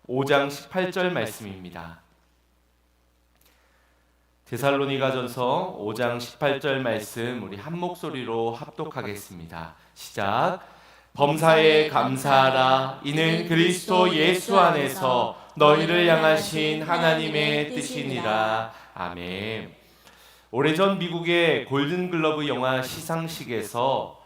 5장 18절 말씀입니다. 데살로니가전서 5장 18절 말씀 우리 한 목소리로 합독하겠습니다. 시작. 범사에 감사하라. 이는 그리스도 예수 안에서 너희를 향하신 하나님의 뜻이니라. 아멘. 오래전 미국의 골든글러브 영화 시상식에서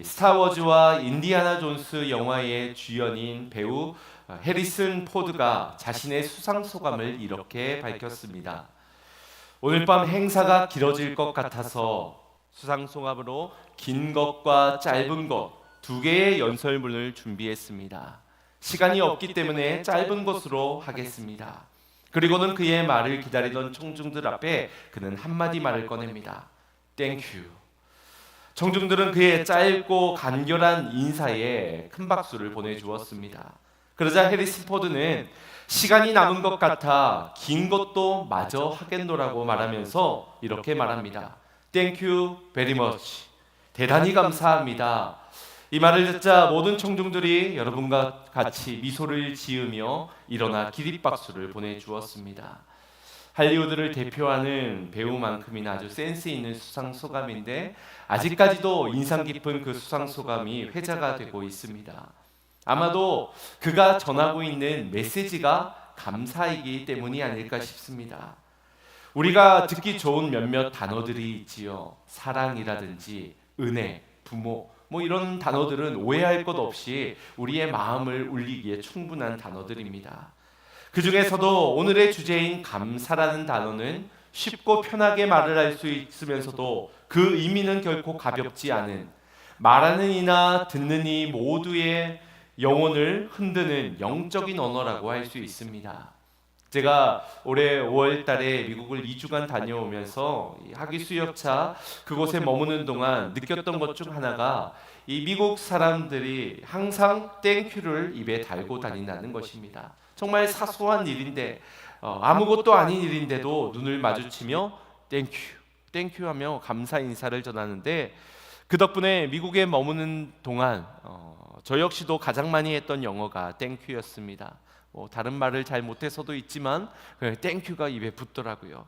스타워즈와 인디아나 존스 영화의 주연인 배우 해리슨 포드가 자신의 수상 소감을 이렇게 밝혔습니다. 오늘 밤 행사가 길어질 것 같아서 수상 소감으로 긴 것과 짧은 것 두 개의 연설문을 준비했습니다. 시간이 없기 때문에 짧은 것으로 하겠습니다. 그리고는 그의 말을 기다리던 청중들 앞에 그는 한마디 말을 꺼냅니다. 땡큐. 청중들은 그의 짧고 간결한 인사에 큰 박수를 보내주었습니다. 그러자 해리슨 포드는 시간이 남은 것 같아 긴 것도 마저 하겠노라고 말하면서 이렇게 말합니다. Thank you very much. 대단히 감사합니다. 이 말을 듣자 모든 청중들이 여러분과 같이 미소를 지으며 일어나 기립박수를 보내주었습니다. 할리우드를 대표하는 배우만큼이나 아주 센스 있는 수상소감인데 아직까지도 인상 깊은 그 수상소감이 회자가 되고 있습니다. 아마도 그가 전하고 있는 메시지가 감사이기 때문이 아닐까 싶습니다. 우리가 듣기 좋은 몇몇 단어들이 있지요. 사랑이라든지 은혜, 부모 이런 단어들은 오해할 것 없이 우리의 마음을 울리기에 충분한 단어들입니다. 그 중에서도 오늘의 주제인 감사라는 단어는 쉽고 편하게 말을 할 수 있으면서도 그 의미는 결코 가볍지 않은, 말하는 이나 듣는 이 모두의 영혼을 흔드는 영적인 언어라고 할 수 있습니다. 제가 올해 5월 달에 미국을 2주간 다녀오면서 학위 수역차 그곳에 머무는 동안 느꼈던 것 중 하나가 이 미국 사람들이 항상 땡큐를 입에 달고 다닌다는 것입니다. 정말 사소한 일인데 아무것도 아닌 일인데도 눈을 마주치며 땡큐, 땡큐 하며 감사 인사를 전하는데 그 덕분에 미국에 머무는 동안 저 역시도 가장 많이 했던 영어가 땡큐였습니다. 다른 말을 잘 못해서도 있지만 땡큐가 입에 붙더라고요.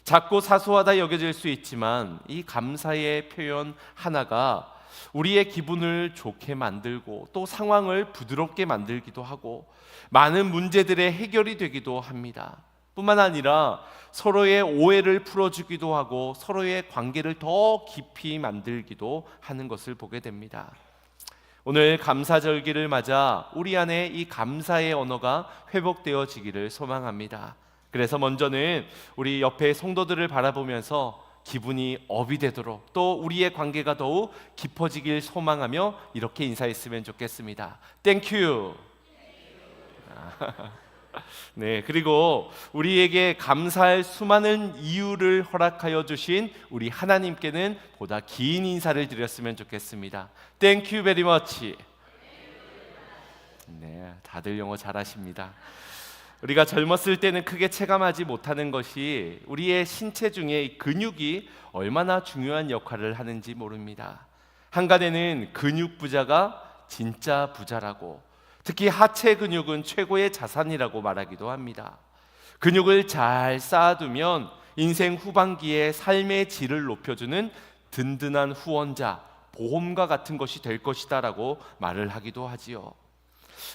작고 사소하다 여겨질 수 있지만 이 감사의 표현 하나가 우리의 기분을 좋게 만들고 또 상황을 부드럽게 만들기도 하고 많은 문제들의 해결이 되기도 합니다. 뿐만 아니라 서로의 오해를 풀어주기도 하고 서로의 관계를 더 깊이 만들기도 하는 것을 보게 됩니다. 오늘 감사절기를 맞아 우리 안에 이 감사의 언어가 회복되어지기를 소망합니다. 그래서 먼저는 우리 옆에 성도들을 바라보면서 기분이 업이 되도록 또 우리의 관계가 더욱 깊어지길 소망하며 이렇게 인사했으면 좋겠습니다. 땡큐. 네, 그리고 우리에게 감사할 수많은 이유를 허락하여 주신 우리 하나님께는 보다 긴 인사를 드렸으면 좋겠습니다. Thank you very much. 네, 다들 영어 잘하십니다. 우리가 젊었을 때는 크게 체감하지 못하는 것이 우리의 신체 중에 근육이 얼마나 중요한 역할을 하는지 모릅니다. 한간에는 근육 부자가 진짜 부자라고, 특히 하체 근육은 최고의 자산이라고 말하기도 합니다. 근육을 잘 쌓아두면 인생 후반기에 삶의 질을 높여주는 든든한 후원자, 보험과 같은 것이 될 것이다 라고 말을 하기도 하지요.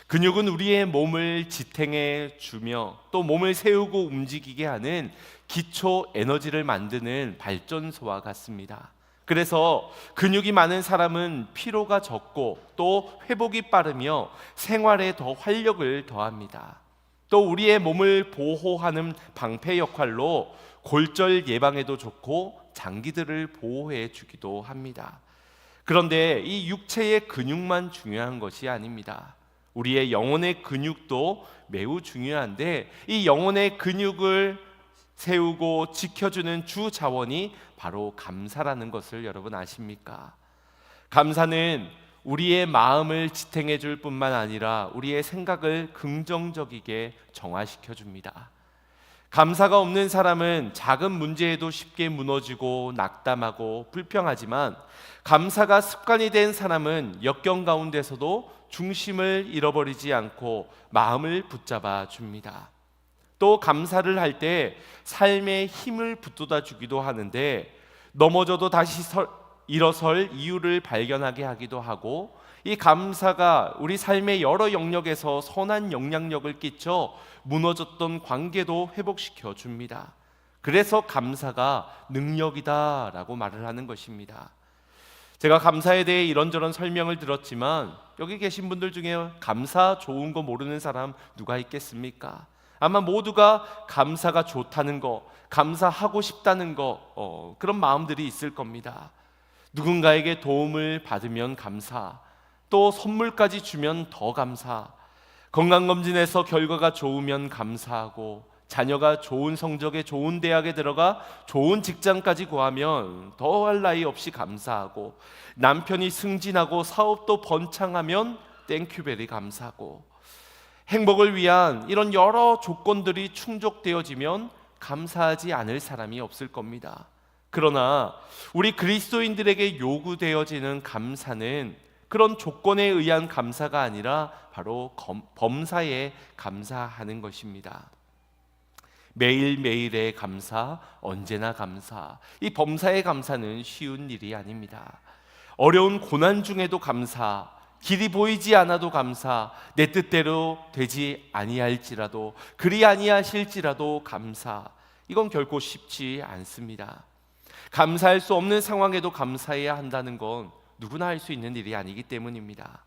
근육은 우리의 몸을 지탱해 주며 또 몸을 세우고 움직이게 하는 기초 에너지를 만드는 발전소와 같습니다. 그래서 근육이 많은 사람은 피로가 적고 또 회복이 빠르며 생활에 더 활력을 더합니다. 또 우리의 몸을 보호하는 방패 역할로 골절 예방에도 좋고 장기들을 보호해 주기도 합니다. 그런데 이 육체의 근육만 중요한 것이 아닙니다. 우리의 영혼의 근육도 매우 중요한데 이 영혼의 근육을 세우고 지켜주는 주 자원이 바로 감사라는 것을 여러분 아십니까? 감사는 우리의 마음을 지탱해 줄 뿐만 아니라 우리의 생각을 긍정적이게 정화시켜 줍니다. 감사가 없는 사람은 작은 문제에도 쉽게 무너지고 낙담하고 불평하지만 감사가 습관이 된 사람은 역경 가운데서도 중심을 잃어버리지 않고 마음을 붙잡아 줍니다. 또 감사를 할 때 삶의 힘을 북돋아 주기도 하는데, 넘어져도 다시 일어설 이유를 발견하게 하기도 하고, 이 감사가 우리 삶의 여러 영역에서 선한 영향력을 끼쳐 무너졌던 관계도 회복시켜 줍니다. 그래서 감사가 능력이다라고 말을 하는 것입니다. 제가 감사에 대해 이런저런 설명을 들었지만, 여기 계신 분들 중에 감사 좋은 거 모르는 사람 누가 있겠습니까? 아마 모두가 감사가 좋다는 거, 감사하고 싶다는 거, 그런 마음들이 있을 겁니다. 누군가에게 도움을 받으면 감사, 또 선물까지 주면 더 감사, 건강검진에서 결과가 좋으면 감사하고, 자녀가 좋은 성적에 좋은 대학에 들어가 좋은 직장까지 구하면 더할 나위 없이 감사하고, 남편이 승진하고 사업도 번창하면 땡큐베리 감사하고, 행복을 위한 이런 여러 조건들이 충족되어지면 감사하지 않을 사람이 없을 겁니다. 그러나 우리 그리스도인들에게 요구되어지는 감사는 그런 조건에 의한 감사가 아니라 바로 범사에 감사하는 것입니다. 매일매일의 감사, 언제나 감사. 이 범사의 감사는 쉬운 일이 아닙니다. 어려운 고난 중에도 감사, 길이 보이지 않아도 감사, 내 뜻대로 되지 아니할지라도, 그리 아니하실지라도 감사. 이건 결코 쉽지 않습니다. 감사할 수 없는 상황에도 감사해야 한다는 건 누구나 할 수 있는 일이 아니기 때문입니다.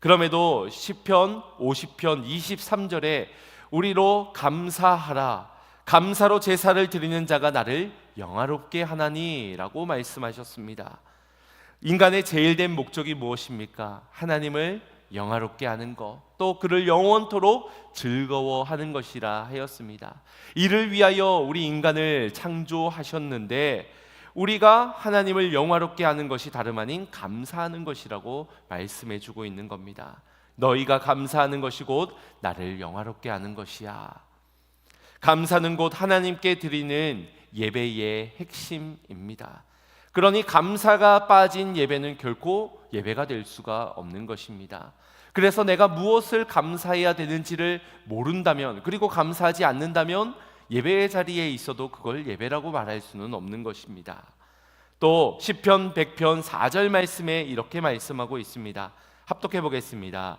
그럼에도 시편 50편 23절에 우리로 감사하라, 감사로 제사를 드리는 자가 나를 영화롭게 하나니라고 말씀하셨습니다. 인간의 제일 된 목적이 무엇입니까? 하나님을 영화롭게 하는 것, 또 그를 영원토록 즐거워하는 것이라 하였습니다. 이를 위하여 우리 인간을 창조하셨는데, 우리가 하나님을 영화롭게 하는 것이 다름 아닌 감사하는 것이라고 말씀해 주고 있는 겁니다. 너희가 감사하는 것이 곧 나를 영화롭게 하는 것이야. 감사는 곧 하나님께 드리는 예배의 핵심입니다. 그러니 감사가 빠진 예배는 결코 예배가 될 수가 없는 것입니다. 그래서 내가 무엇을 감사해야 되는지를 모른다면, 그리고 감사하지 않는다면 예배의 자리에 있어도 그걸 예배라고 말할 수는 없는 것입니다. 또 시편 100편 4절 말씀에 이렇게 말씀하고 있습니다. 합독해 보겠습니다.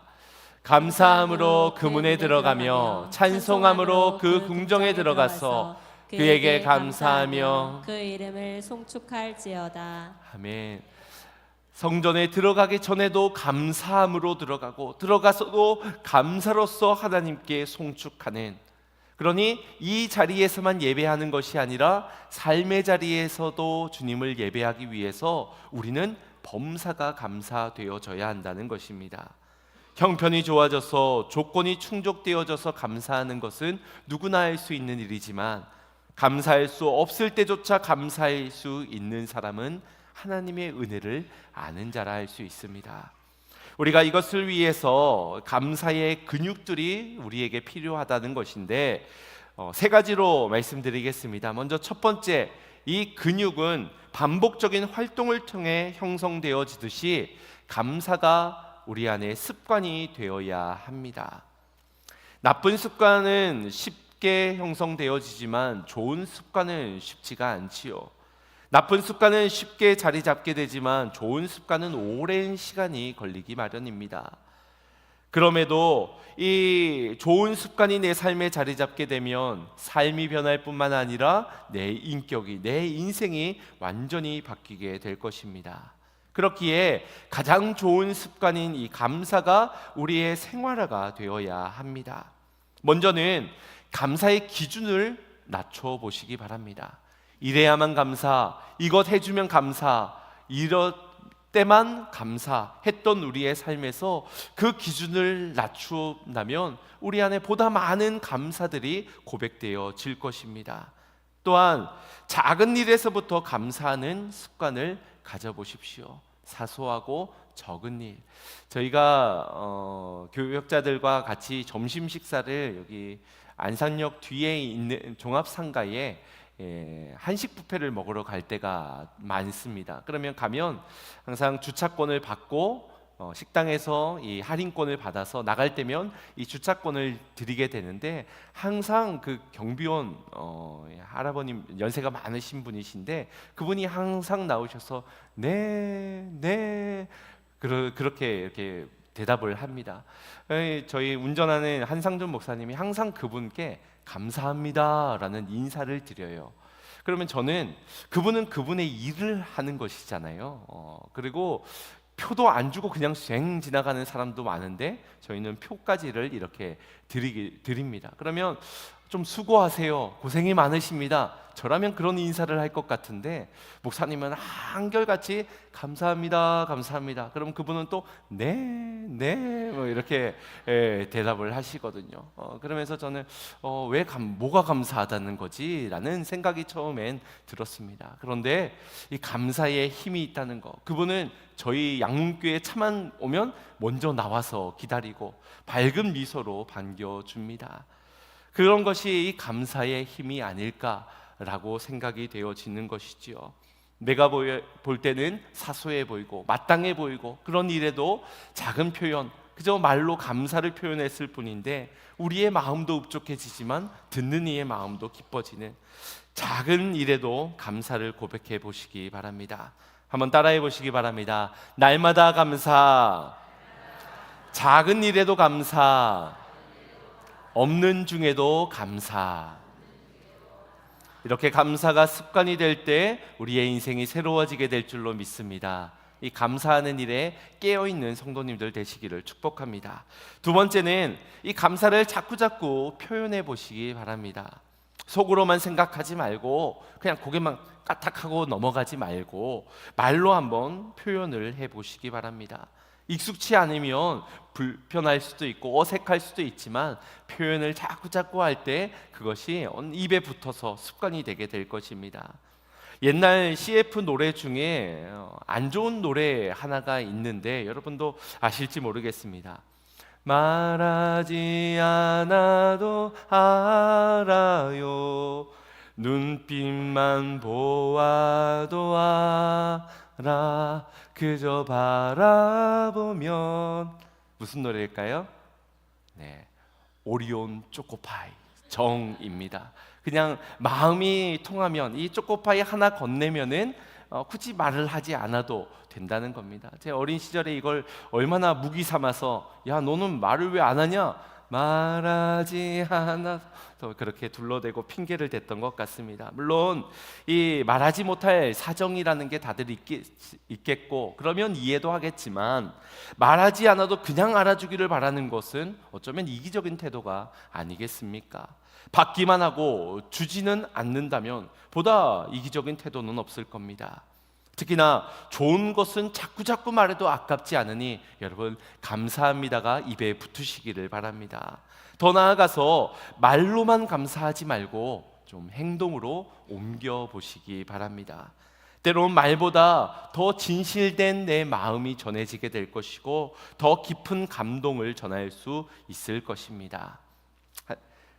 감사함으로 그 문에 들어가며 찬송함으로 그 궁정에 들어가서 그에게 감사하며 그 이름을 송축할지어다. 아멘. 성전에 들어가기 전에도 감사함으로 들어가고, 들어가서도 감사로서 하나님께 송축하는, 그러니 이 자리에서만 예배하는 것이 아니라 삶의 자리에서도 주님을 예배하기 위해서 우리는 범사가 감사되어져야 한다는 것입니다. 형편이 좋아져서, 조건이 충족되어져서 감사하는 것은 누구나 할 수 있는 일이지만, 감사할 수 없을 때조차 감사할 수 있는 사람은 하나님의 은혜를 아는 자라 할 수 있습니다. 우리가 이것을 위해서 감사의 근육들이 우리에게 필요하다는 것인데, 세 가지로 말씀드리겠습니다. 먼저 첫 번째, 이 근육은 반복적인 활동을 통해 형성되어지듯이 감사가 우리 안에 습관이 되어야 합니다. 나쁜 습관은 쉽게 형성되어지지만 좋은 습관은 쉽지가 않지요. 나쁜 습관은 쉽게 자리 잡게 되지만 좋은 습관은 오랜 시간이 걸리기 마련입니다. 그럼에도 이 좋은 습관이 내 삶에 자리 잡게 되면 삶이 변할 뿐만 아니라 내 인격이, 내 인생이 완전히 바뀌게 될 것입니다. 그렇기에 가장 좋은 습관인 이 감사가 우리의 생활화가 되어야 합니다. 먼저는 감사의 기준을 낮춰보시기 바랍니다. 이래야만 감사, 이것 해주면 감사, 이럴 때만 감사했던 우리의 삶에서 그 기준을 낮춘다면 우리 안에 보다 많은 감사들이 고백되어질 것입니다. 또한 작은 일에서부터 감사하는 습관을 가져보십시오. 사소하고 적은 일. 저희가 교역자들과 같이 점심 식사를 여기 안산역 뒤에 있는 종합상가에 한식 뷔페를 먹으러 갈 때가 많습니다. 그러면 가면 항상 주차권을 받고 식당에서 이 할인권을 받아서 나갈 때면 이 주차권을 드리게 되는데, 항상 그 경비원 할아버님, 연세가 많으신 분이신데 그분이 항상 나오셔서 네 그렇게 이렇게 대답을 합니다. 저희 운전하는 한상준 목사님이 항상 그분께 감사합니다라는 인사를 드려요. 그러면 저는, 그분은 그분의 일을 하는 것이잖아요. 그리고 표도 안 주고 그냥 쉥 지나가는 사람도 많은데 저희는 표까지를 이렇게 드립니다. 그러면 좀 수고하세요, 고생이 많으십니다, 저라면 그런 인사를 할 것 같은데, 목사님은 한결같이 감사합니다 감사합니다. 그럼 그분은 또 네 뭐 이렇게 대답을 하시거든요. 그러면서 저는 뭐가 감사하다는 거지? 라는 생각이 처음엔 들었습니다. 그런데 이 감사의 힘이 있다는 거, 그분은 저희 양문교에 차만 오면 먼저 나와서 기다리고 밝은 미소로 반겨줍니다. 그런 것이 이 감사의 힘이 아닐까라고 생각이 되어지는 것이지요. 내가 볼 때는 사소해 보이고 마땅해 보이고, 그런 일에도 작은 표현, 그저 말로 감사를 표현했을 뿐인데 우리의 마음도 흡족해지지만 듣는 이의 마음도 기뻐지는, 작은 일에도 감사를 고백해 보시기 바랍니다. 한번 따라해 보시기 바랍니다. 날마다 감사, 작은 일에도 감사, 없는 중에도 감사. 이렇게 감사가 습관이 될 때 우리의 인생이 새로워지게 될 줄로 믿습니다. 이 감사하는 일에 깨어있는 성도님들 되시기를 축복합니다. 두 번째는 이 감사를 자꾸자꾸 표현해 보시기 바랍니다. 속으로만 생각하지 말고 그냥 고개만 까딱하고 넘어가지 말고 말로 한번 표현을 해 보시기 바랍니다. 익숙치 않으면 불편할 수도 있고 어색할 수도 있지만 표현을 자꾸자꾸 할 때 그것이 입에 붙어서 습관이 되게 될 것입니다. 옛날 CF 노래 중에 안 좋은 노래 하나가 있는데 여러분도 아실지 모르겠습니다. 말하지 않아도 알아요, 눈빛만 보아도 알아, 그저 바라보면. 무슨 노래일까요? 네, 오리온 초코파이 정입니다. 그냥 마음이 통하면 이 초코파이 하나 건네면은 굳이 말을 하지 않아도 된다는 겁니다. 제 어린 시절에 이걸 얼마나 무기 삼아서, 야 너는 말을 왜 안 하냐, 말하지 않아서 그렇게 둘러대고 핑계를 댔던 것 같습니다. 물론 이 말하지 못할 사정이라는 게 다들 있겠고 그러면 이해도 하겠지만, 말하지 않아도 그냥 알아주기를 바라는 것은 어쩌면 이기적인 태도가 아니겠습니까? 받기만 하고 주지는 않는다면 보다 이기적인 태도는 없을 겁니다. 특히나 좋은 것은 자꾸자꾸 말해도 아깝지 않으니 여러분 감사합니다가 입에 붙으시기를 바랍니다. 더 나아가서 말로만 감사하지 말고 좀 행동으로 옮겨보시기 바랍니다. 때로는 말보다 더 진실된 내 마음이 전해지게 될 것이고 더 깊은 감동을 전할 수 있을 것입니다.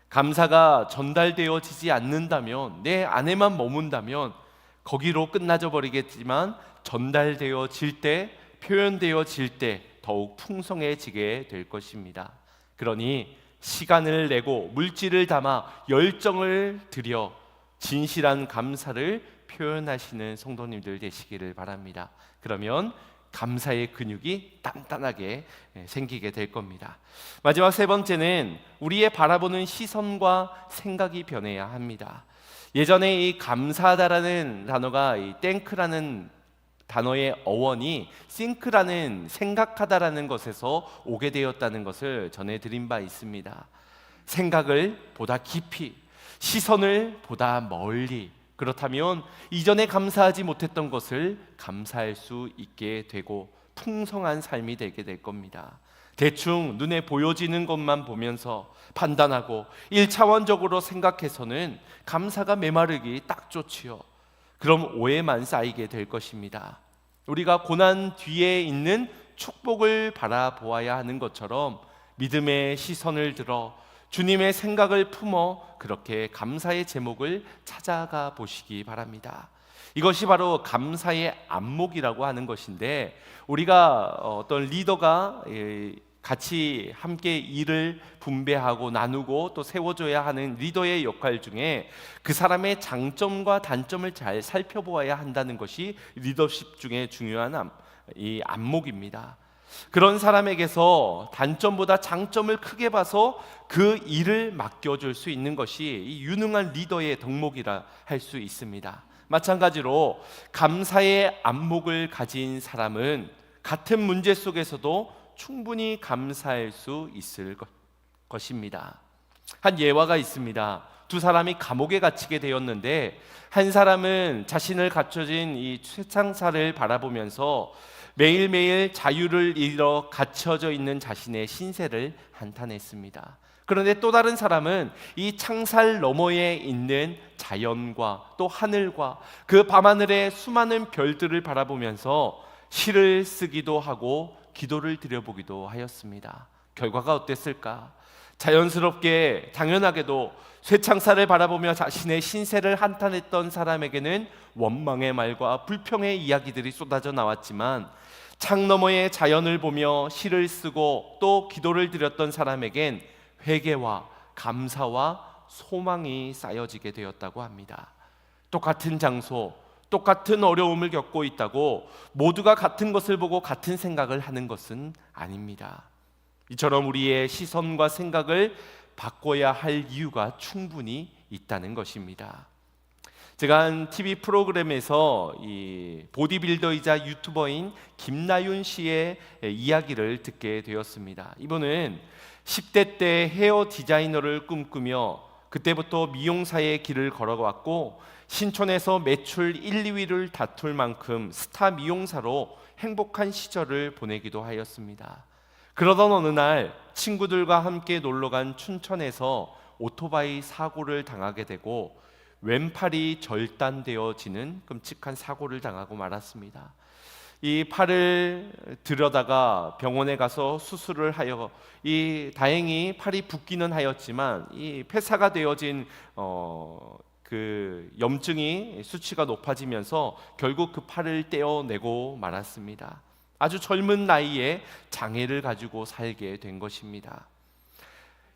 감사가 전달되어지지 않는다면, 내 안에만 머문다면 거기로 끝나져 버리겠지만 전달되어질 때, 표현되어질 때 더욱 풍성해지게 될 것입니다. 그러니 시간을 내고 물질을 담아 열정을 들여 진실한 감사를 표현하시는 성도님들 되시기를 바랍니다. 그러면 감사의 근육이 단단하게 생기게 될 겁니다. 마지막 세 번째는 우리의 바라보는 시선과 생각이 변해야 합니다. 예전에 이 감사하다라는 단어가 이 땡크라는 단어의 어원이 싱크라는 생각하다라는 것에서 오게 되었다는 것을 전해드린 바 있습니다. 생각을 보다 깊이, 시선을 보다 멀리, 그렇다면 이전에 감사하지 못했던 것을 감사할 수 있게 되고 풍성한 삶이 되게 될 겁니다. 대충 눈에 보여지는 것만 보면서 판단하고 1차원적으로 생각해서는 감사가 메마르기 딱 좋지요. 그럼 오해만 쌓이게 될 것입니다. 우리가 고난 뒤에 있는 축복을 바라보아야 하는 것처럼 믿음의 시선을 들어 주님의 생각을 품어 그렇게 감사의 제목을 찾아가 보시기 바랍니다. 이것이 바로 감사의 안목이라고 하는 것인데, 우리가 어떤 리더가 같이 함께 일을 분배하고 나누고 또 세워줘야 하는 리더의 역할 중에 그 사람의 장점과 단점을 잘 살펴보아야 한다는 것이 리더십 중에 중요한 이 안목입니다. 그런 사람에게서 단점보다 장점을 크게 봐서 그 일을 맡겨줄 수 있는 것이 이 유능한 리더의 덕목이라 할 수 있습니다. 마찬가지로 감사의 안목을 가진 사람은 같은 문제 속에서도 충분히 감사할 수 있을 것입니다. 한 예화가 있습니다. 두 사람이 감옥에 갇히게 되었는데, 한 사람은 자신을 갇혀진 이 쇠창살을 바라보면서 매일매일 자유를 잃어 갇혀져 있는 자신의 신세를 한탄했습니다. 그런데 또 다른 사람은 이 창살 너머에 있는 자연과 또 하늘과 그 밤하늘의 수많은 별들을 바라보면서 시를 쓰기도 하고 기도를 드려보기도 하였습니다. 결과가 어땠을까? 자연스럽게 당연하게도 쇠창살을 바라보며 자신의 신세를 한탄했던 사람에게는 원망의 말과 불평의 이야기들이 쏟아져 나왔지만, 창 너머의 자연을 보며 시를 쓰고 또 기도를 드렸던 사람에겐 회개와 감사와 소망이 쌓여지게 되었다고 합니다. 똑같은 장소, 똑같은 어려움을 겪고 있다고 모두가 같은 것을 보고 같은 생각을 하는 것은 아닙니다. 이처럼 우리의 시선과 생각을 바꿔야 할 이유가 충분히 있다는 것입니다. 제가 한 TV 프로그램에서 이 보디빌더이자 유튜버인 김나윤 씨의 이야기를 듣게 되었습니다. 이분은 10대 때 헤어 디자이너를 꿈꾸며 그때부터 미용사의 길을 걸어왔고, 신촌에서 매출 1, 2위를 다툴 만큼 스타 미용사로 행복한 시절을 보내기도 하였습니다. 그러던 어느 날 친구들과 함께 놀러간 춘천에서 오토바이 사고를 당하게 되고 왼팔이 절단되어지는 끔찍한 사고를 당하고 말았습니다. 이 팔을 들여다가 병원에 가서 수술을 하여 다행히 팔이 붓기는 하였지만 이 폐사가 되어진 그 염증이 수치가 높아지면서 결국 그 팔을 떼어내고 말았습니다. 아주 젊은 나이에 장애를 가지고 살게 된 것입니다.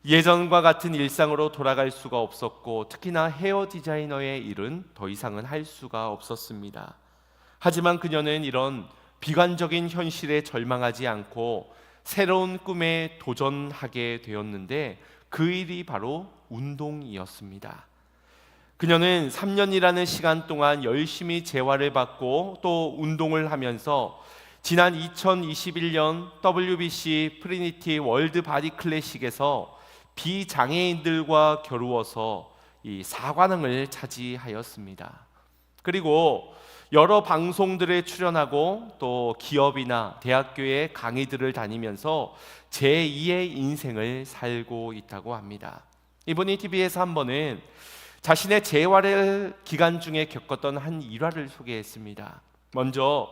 예전과 같은 일상으로 돌아갈 수가 없었고, 특히나 헤어 디자이너의 일은 더 이상은 할 수가 없었습니다. 하지만 그녀는 이런 비관적인 현실에 절망하지 않고 새로운 꿈에 도전하게 되었는데, 그 일이 바로 운동이었습니다. 그녀는 3년이라는 시간 동안 열심히 재활을 받고 또 운동을 하면서 지난 2021년 WBC 프리니티 월드 바디 클래식에서 비장애인들과 겨루어서 이 4관왕을 차지하였습니다. 그리고 여러 방송들에 출연하고 또 기업이나 대학교의 강의들을 다니면서 제2의 인생을 살고 있다고 합니다. 이분이 TV에서 한 번은 자신의 재활 기간 중에 겪었던 한 일화를 소개했습니다. 먼저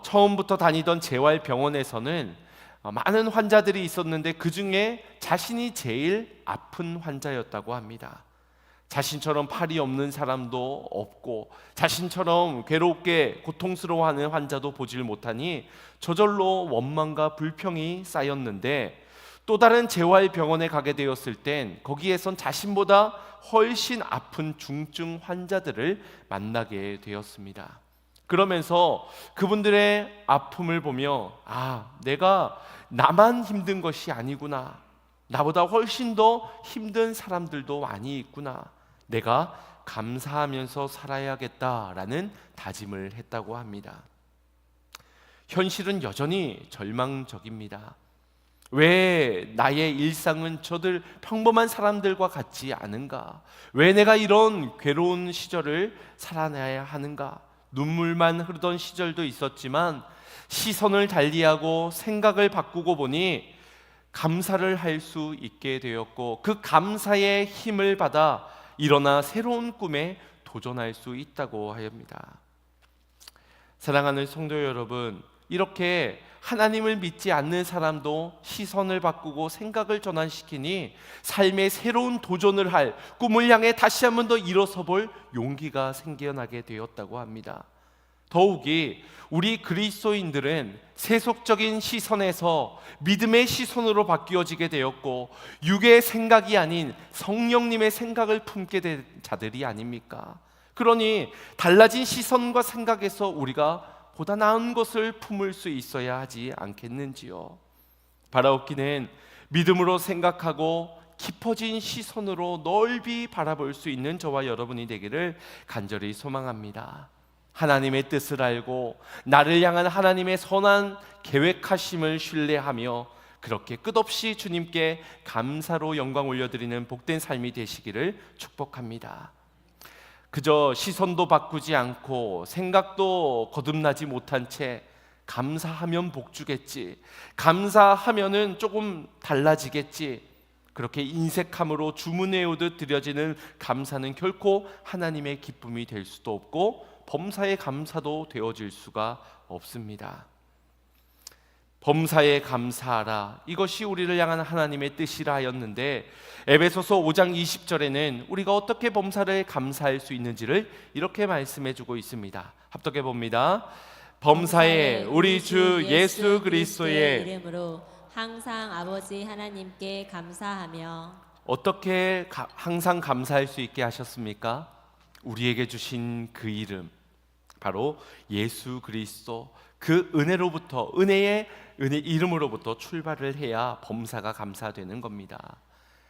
처음부터 다니던 재활병원에서는 많은 환자들이 있었는데 그 중에 자신이 제일 아픈 환자였다고 합니다. 자신처럼 팔이 없는 사람도 없고 자신처럼 괴롭게 고통스러워하는 환자도 보질 못하니 저절로 원망과 불평이 쌓였는데, 또 다른 재활병원에 가게 되었을 땐 거기에선 자신보다 훨씬 아픈 중증 환자들을 만나게 되었습니다. 그러면서 그분들의 아픔을 보며 내가 나만 힘든 것이 아니구나, 나보다 훨씬 더 힘든 사람들도 많이 있구나, 내가 감사하면서 살아야겠다라는 다짐을 했다고 합니다. 현실은 여전히 절망적입니다. 왜 나의 일상은 저들 평범한 사람들과 같지 않은가? 왜 내가 이런 괴로운 시절을 살아내야 하는가? 눈물만 흐르던 시절도 있었지만 시선을 달리하고 생각을 바꾸고 보니 감사를 할 수 있게 되었고, 그 감사의 힘을 받아 일어나 새로운 꿈에 도전할 수 있다고 합니다. 사랑하는 성도 여러분, 이렇게 하나님을 믿지 않는 사람도 시선을 바꾸고 생각을 전환시키니 삶의 새로운 도전을 할, 꿈을 향해 다시 한 번 더 일어서 볼 용기가 생겨나게 되었다고 합니다. 더욱이 우리 그리스도인들은 세속적인 시선에서 믿음의 시선으로 바뀌어지게 되었고, 육의 생각이 아닌 성령님의 생각을 품게 된 자들이 아닙니까? 그러니 달라진 시선과 생각에서 우리가 보다 나은 것을 품을 수 있어야 하지 않겠는지요? 바라옵기는 믿음으로 생각하고 깊어진 시선으로 넓이 바라볼 수 있는 저와 여러분이 되기를 간절히 소망합니다. 하나님의 뜻을 알고 나를 향한 하나님의 선한 계획하심을 신뢰하며 그렇게 끝없이 주님께 감사로 영광 올려드리는 복된 삶이 되시기를 축복합니다. 그저 시선도 바꾸지 않고 생각도 거듭나지 못한 채 감사하면 복 주겠지, 감사하면은 조금 달라지겠지, 그렇게 인색함으로 주문해오듯 드려지는 감사는 결코 하나님의 기쁨이 될 수도 없고 범사의 감사도 되어질 수가 없습니다. 범사에 감사하라, 이것이 우리를 향한 하나님의 뜻이라 하였는데, 에베소서 5장 20절에는 우리가 어떻게 범사를 감사할 수 있는지를 이렇게 말씀해 주고 있습니다. 합독해 봅니다. 범사에 우리 주 예수 그리스도의 이름으로 항상 아버지 하나님께 감사하며. 어떻게 항상 감사할 수 있게 하셨습니까? 우리에게 주신 그 이름, 바로 예수 그리스도, 그 은혜로부터, 은혜 이름으로부터 출발을 해야 범사가 감사되는 겁니다.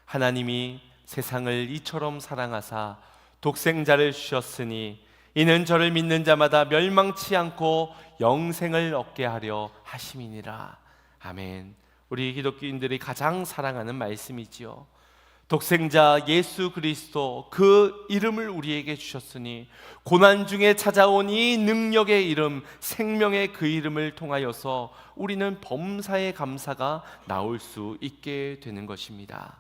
하나님이 세상을 이처럼 사랑하사 독생자를 주셨으니 이는 저를 믿는 자마다 멸망치 않고 영생을 얻게 하려 하심이니라. 아멘. 우리 기독교인들이 가장 사랑하는 말씀이지요. 독생자 예수 그리스도, 그 이름을 우리에게 주셨으니 고난 중에 찾아온 이 능력의 이름, 생명의 그 이름을 통하여서 우리는 범사의 감사가 나올 수 있게 되는 것입니다.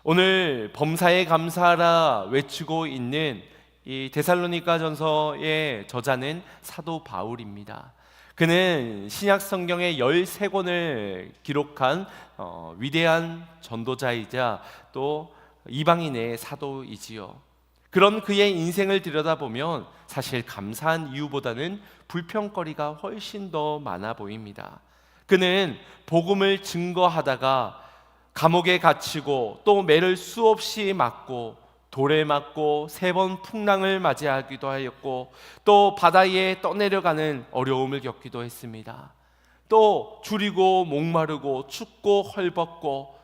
오늘 범사의 감사라 외치고 있는 이 데살로니가 전서의 저자는 사도 바울입니다. 그는 신약 성경의 13권을 기록한 위대한 전도자이자 또 이방인의 사도이지요. 그런 그의 인생을 들여다보면 사실 감사한 이유보다는 불평거리가 훨씬 더 많아 보입니다. 그는 복음을 증거하다가 감옥에 갇히고 또 매를 수없이 맞고 돌에 맞고 3번 풍랑을 맞이하기도 하였고 또 바다에 떠내려가는 어려움을 겪기도 했습니다. 또 줄이고 목마르고 춥고 헐벗고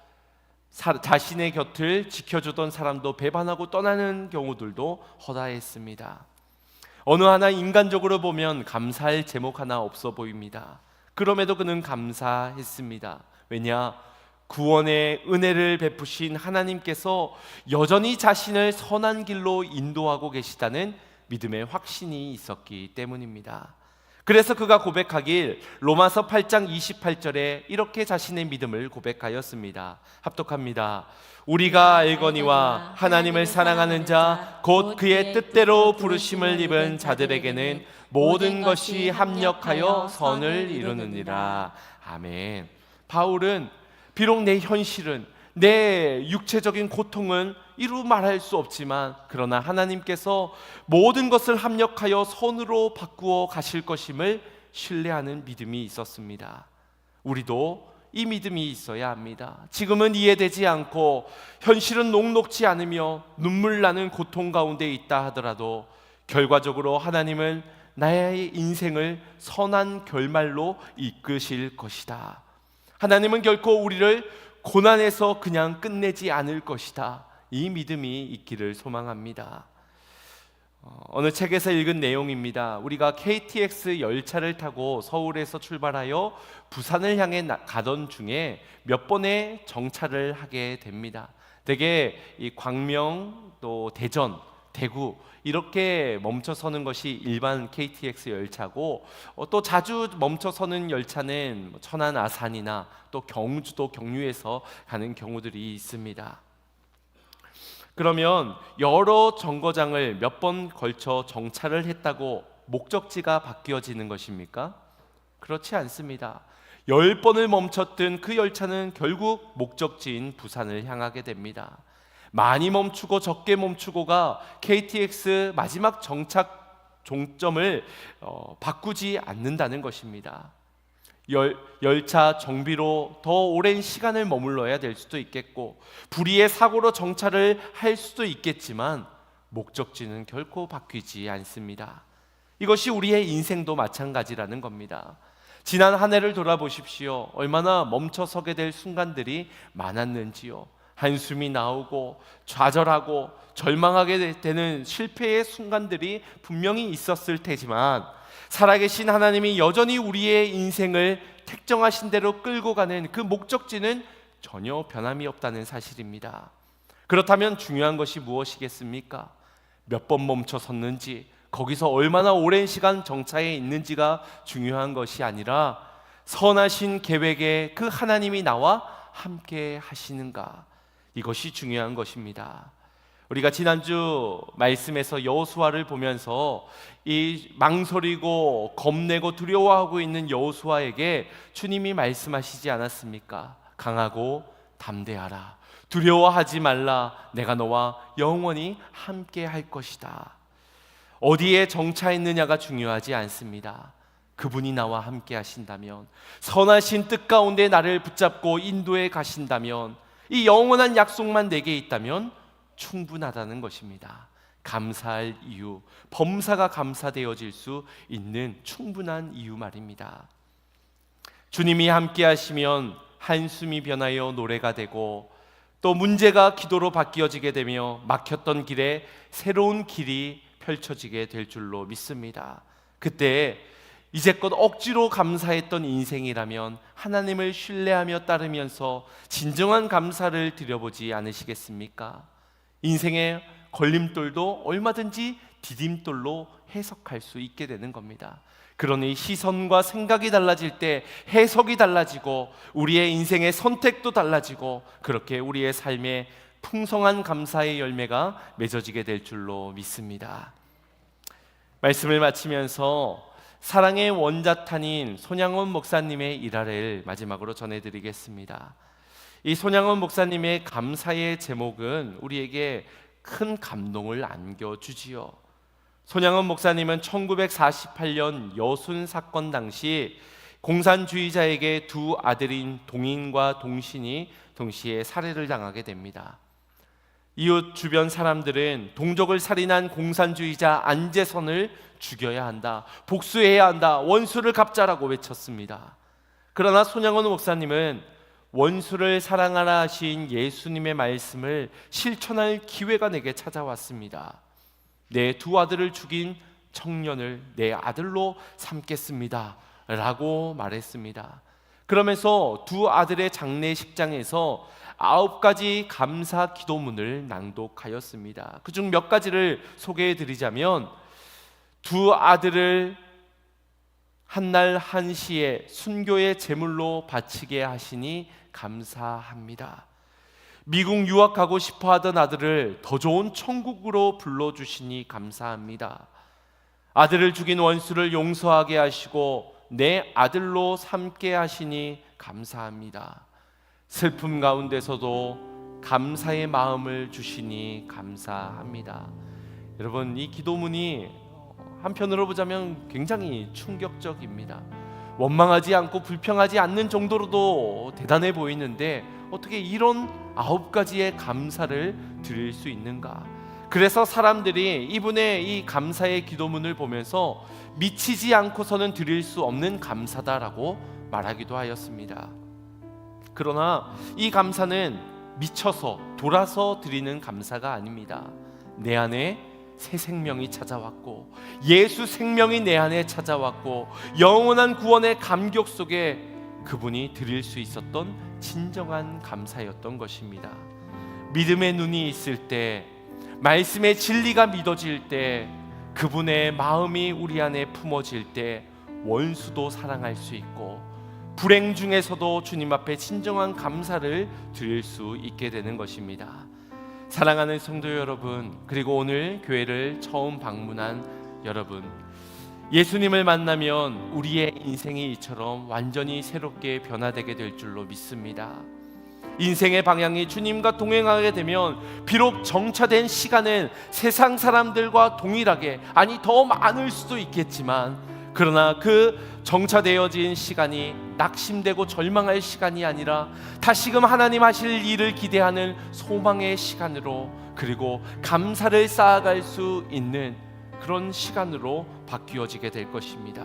자신의 곁을 지켜주던 사람도 배반하고 떠나는 경우들도 허다했습니다. 어느 하나 인간적으로 보면 감사할 제목 하나 없어 보입니다. 그럼에도 그는 감사했습니다. 왜냐? 구원의 은혜를 베푸신 하나님께서 여전히 자신을 선한 길로 인도하고 계시다는 믿음의 확신이 있었기 때문입니다. 그래서 그가 고백하길 로마서 8장 28절에 이렇게 자신의 믿음을 고백하였습니다. 합독합니다. 우리가 알거니와 하나님을 사랑하는 자 곧 그의 뜻대로 부르심을 입은 자들에게는 모든 것이 합력하여 선을 이루느니라. 아멘. 바울은 비록 내 현실은, 내 육체적인 고통은 이루 말할 수 없지만 그러나 하나님께서 모든 것을 합력하여 선으로 바꾸어 가실 것임을 신뢰하는 믿음이 있었습니다. 우리도 이 믿음이 있어야 합니다. 지금은 이해되지 않고 현실은 녹록지 않으며 눈물 나는 고통 가운데 있다 하더라도 결과적으로 하나님은 나의 인생을 선한 결말로 이끄실 것이다. 하나님은 결코 우리를 고난에서 그냥 끝내지 않을 것이다. 이 믿음이 있기를 소망합니다. 어느 책에서 읽은 내용입니다. 우리가 KTX 열차를 타고 서울에서 출발하여 부산을 향해 가던 중에 몇 번의 정차를 하게 됩니다. 대개 이 광명, 또 대전, 대구 이렇게 멈춰서는 것이 일반 KTX 열차고 또 자주 멈춰서는 열차는 천안 아산이나 또 경주도 경유해서 가는 경우들이 있습니다. 그러면 여러 정거장을 몇 번 걸쳐 정차를 했다고 목적지가 바뀌어지는 것입니까? 그렇지 않습니다. 10번을 멈췄던 그 열차는 결국 목적지인 부산을 향하게 됩니다. 많이 멈추고 적게 멈추고가 KTX 마지막 정착 종점을 바꾸지 않는다는 것입니다. 열차 정비로 더 오랜 시간을 머물러야 될 수도 있겠고, 불의의 사고로 정차를 할 수도 있겠지만 목적지는 결코 바뀌지 않습니다. 이것이 우리의 인생도 마찬가지라는 겁니다. 지난 한 해를 돌아보십시오. 얼마나 멈춰서게 될 순간들이 많았는지요. 한숨이 나오고 좌절하고 절망하게 되는 실패의 순간들이 분명히 있었을 테지만, 살아계신 하나님이 여전히 우리의 인생을 택정하신 대로 끌고 가는 그 목적지는 전혀 변함이 없다는 사실입니다. 그렇다면 중요한 것이 무엇이겠습니까? 몇 번 멈춰 섰는지, 거기서 얼마나 오랜 시간 정차해 있는지가 중요한 것이 아니라 선하신 계획에 그 하나님이 나와 함께 하시는가, 이것이 중요한 것입니다. 우리가 지난주 말씀에서 여호수아를 보면서 이 망설이고 겁내고 두려워하고 있는 여호수아에게 주님이 말씀하시지 않았습니까? 강하고 담대하라, 두려워하지 말라, 내가 너와 영원히 함께 할 것이다. 어디에 정차했느냐가 중요하지 않습니다. 그분이 나와 함께 하신다면, 선하신 뜻 가운데 나를 붙잡고 인도해 가신다면, 이 영원한 약속만 내게 있다면 충분하다는 것입니다. 감사할 이유, 범사가 감사되어질 수 있는 충분한 이유 말입니다. 주님이 함께 하시면 한숨이 변하여 노래가 되고, 또 문제가 기도로 바뀌어지게 되며 막혔던 길에 새로운 길이 펼쳐지게 될 줄로 믿습니다. 그때 이제껏 억지로 감사했던 인생이라면 하나님을 신뢰하며 따르면서 진정한 감사를 드려보지 않으시겠습니까? 인생의 걸림돌도 얼마든지 디딤돌로 해석할 수 있게 되는 겁니다. 그러니 시선과 생각이 달라질 때 해석이 달라지고, 우리의 인생의 선택도 달라지고, 그렇게 우리의 삶에 풍성한 감사의 열매가 맺어지게 될 줄로 믿습니다. 말씀을 마치면서 사랑의 원자탄인 손양원 목사님의 일화를 마지막으로 전해드리겠습니다. 이 손양원 목사님의 감사의 제목은 우리에게 큰 감동을 안겨주지요. 손양원 목사님은 1948년 여순 사건 당시 공산주의자에게 두 아들인 동인과 동신이 동시에 살해를 당하게 됩니다. 이웃 주변 사람들은 동족을 살인한 공산주의자 안재선을 죽여야 한다, 복수해야 한다, 원수를 갚자라고 외쳤습니다. 그러나 손양원 목사님은 원수를 사랑하라 하신 예수님의 말씀을 실천할 기회가 내게 찾아왔습니다. 내 두 아들을 죽인 청년을 내 아들로 삼겠습니다 라고 말했습니다. 그러면서 두 아들의 장례식장에서 9가지 감사 기도문을 낭독하였습니다. 그중 몇 가지를 소개해 드리자면, 두 아들을 한날 한시에 순교의 제물로 바치게 하시니 감사합니다. 미국 유학하고 싶어 하던 아들을 더 좋은 천국으로 불러주시니 감사합니다. 아들을 죽인 원수를 용서하게 하시고 내 아들로 삼게 하시니 감사합니다. 슬픔 가운데서도 감사의 마음을 주시니 감사합니다. 여러분, 이 기도문이 한편으로 보자면 굉장히 충격적입니다. 원망하지 않고 불평하지 않는 정도로도 대단해 보이는데 어떻게 이런 9가지의 감사를 드릴 수 있는가? 그래서 사람들이 이분의 이 감사의 기도문을 보면서 미치지 않고서는 드릴 수 없는 감사다라고 말하기도 하였습니다. 그러나 이 감사는 미쳐서 돌아서 드리는 감사가 아닙니다. 내 안에 새 생명이 찾아왔고, 예수 생명이 내 안에 찾아왔고, 영원한 구원의 감격 속에 그분이 드릴 수 있었던 진정한 감사였던 것입니다. 믿음의 눈이 있을 때, 말씀의 진리가 믿어질 때, 그분의 마음이 우리 안에 품어질 때 원수도 사랑할 수 있고, 불행 중에서도 주님 앞에 진정한 감사를 드릴 수 있게 되는 것입니다. 사랑하는 성도 여러분, 그리고 오늘 교회를 처음 방문한 여러분, 예수님을 만나면 우리의 인생이 이처럼 완전히 새롭게 변화되게 될 줄로 믿습니다. 인생의 방향이 주님과 동행하게 되면 비록 정차된 시간은 세상 사람들과 동일하게, 아니 더 많을 수도 있겠지만, 그러나 그 정차되어진 시간이 낙심되고 절망할 시간이 아니라 다시금 하나님 하실 일을 기대하는 소망의 시간으로, 그리고 감사를 쌓아갈 수 있는 그런 시간으로 바뀌어지게 될 것입니다.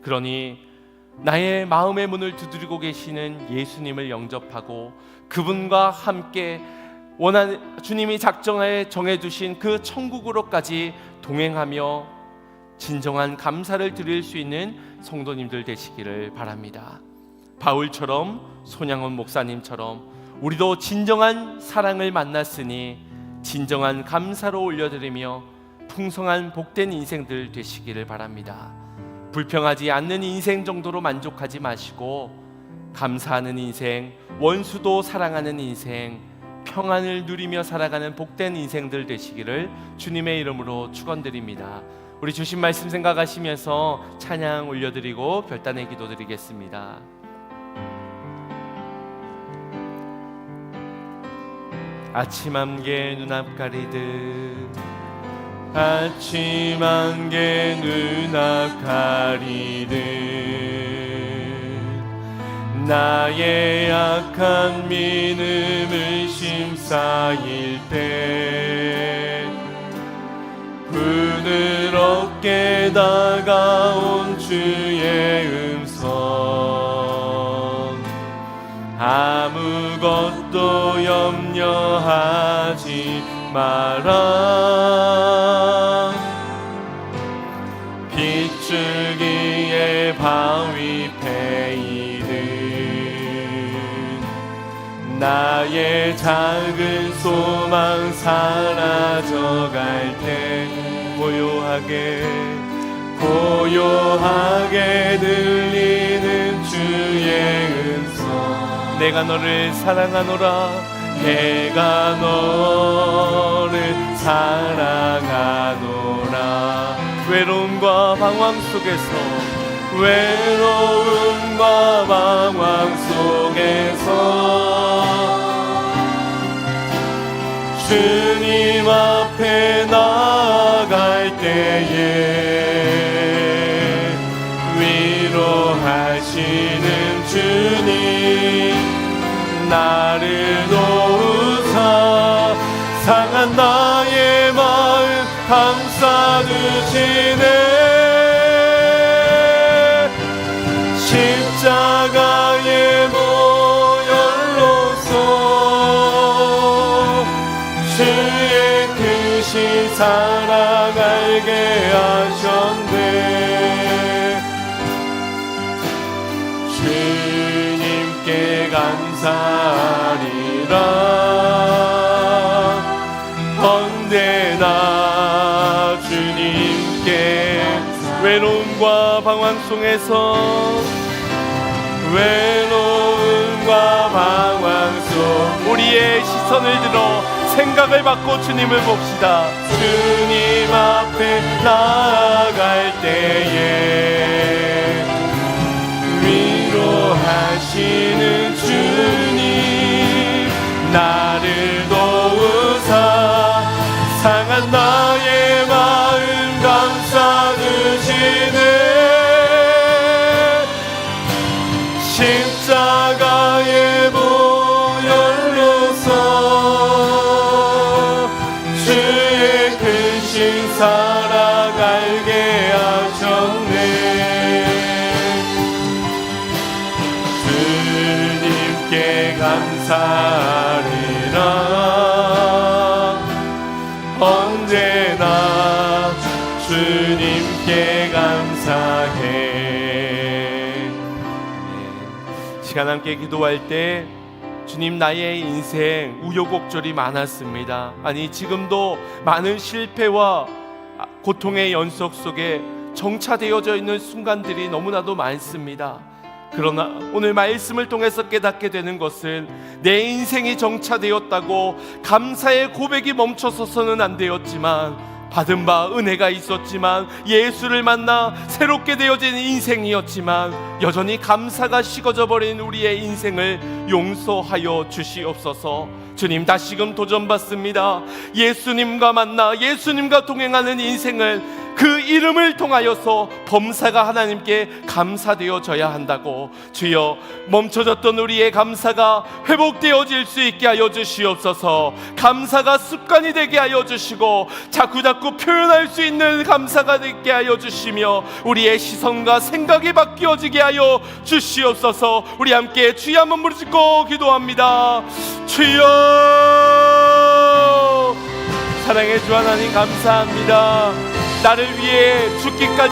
그러니 나의 마음의 문을 두드리고 계시는 예수님을 영접하고 그분과 함께 주님이 작정하에 정해두신 그 천국으로까지 동행하며 진정한 감사를 드릴 수 있는 성도님들 되시기를 바랍니다. 바울처럼, 손양원 목사님처럼 우리도 진정한 사랑을 만났으니 진정한 감사로 올려드리며 풍성한 복된 인생들 되시기를 바랍니다. 불평하지 않는 인생 정도로 만족하지 마시고 감사하는 인생, 원수도 사랑하는 인생, 평안을 누리며 살아가는 복된 인생들 되시기를 주님의 이름으로 축원드립니다. 우리 주신 말씀 생각하시면서 찬양 올려드리고 별단의 기도 드리겠습니다. 아침 안개 눈앞 가리듯, 아침 안개 눈앞 가리듯, 나의 약한 믿음을 심사일 때 부드럽게 다가온 주의 음성, 아무것도 염려하지 마라. 빗줄기에 바위 패이듯 나의 작은 소망 사라져갈 때 고요하게 들리는 주의 음성, 내가 너를 사랑하노라, 내가 너를 사랑하노라. 외로움과 방황 속에서, 외로움과 방황 속에서 주님 앞에 나아갈 때에 위로하시는 주님, 나를 도우사 상한 나의 마음 감싸주시네. 십자가의 보혈로서 주의 크신 사랑 알게 하셨네. 주님께 감사하리라. 언제나 주님께, 외로움과 방황 속에서, 외로움과 방황 속 우리의 시선을 들어 생각을 바꿔 주님을 봅시다. 주님 앞에 나아갈 때에 위로하시는 주님, 나를 도우사 상한 나의 마음 감싸주시네. 십자가의 보혈로서 주의 크신 사랑 알게 하셨네. 주님께 감사하리라. 언제나 주님께 감사해. 시간 함께 기도할 때, 주님, 나의 인생 우여곡절이 많았습니다. 아니, 지금도 많은 실패와 고통의 연속 속에 정차되어져 있는 순간들이 너무나도 많습니다. 그러나 오늘 말씀을 통해서 깨닫게 되는 것은 내 인생이 정차되었다고 감사의 고백이 멈춰서서는 안 되었지만 받은 바 은혜가 있었지만, 예수를 만나 새롭게 되어진 인생이었지만 여전히 감사가 식어져 버린 우리의 인생을 용서하여 주시옵소서. 주님, 다시금 도전받습니다. 예수님과 만나 예수님과 동행하는 인생을, 그 이름을 통하여서 범사가 하나님께 감사되어져야 한다고. 주여, 멈춰졌던 우리의 감사가 회복되어질 수 있게 하여 주시옵소서. 감사가 습관이 되게 하여 주시고 자꾸자꾸 표현할 수 있는 감사가 되게 하여 주시며 우리의 시선과 생각이 바뀌어지게 하여 주시옵소서. 우리 함께 주여 한번 부르짖고 기도합니다. 주여, 사랑의 주 하나님 감사합니다. 나를 위해 죽기까지